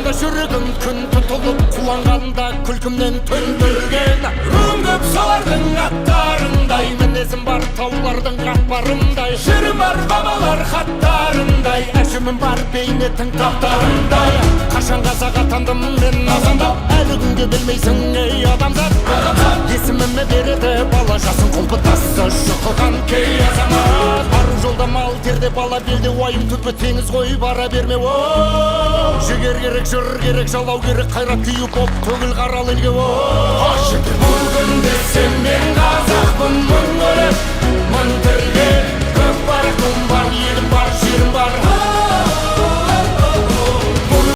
Анда жүрегім күн тұтылып қуанғанда күлкімнен төндірген руым көп солардың аттарындай, мінезім бар таулардың қатпарындай, жырым бар бабалар хаттарындай, әшімім бар бейнетің таптарындай. Қашан қазақ атандым мен азандап, әлі күнге білмейсің ей адамзат. Есіміме береді бала жасын қолпытасы шұқыған кей азамат. Бару жолда мал терде бала белде, уайым түпі теңіз ғой бара берме. Жігер керек, жыр керек, жалау керек, қайрат күйі боп төгіл қарал елге. Бұл күнде сен мен қазақпын, мың өліп мың тірге, көк бар, күн бар, елім бар, жерім бар.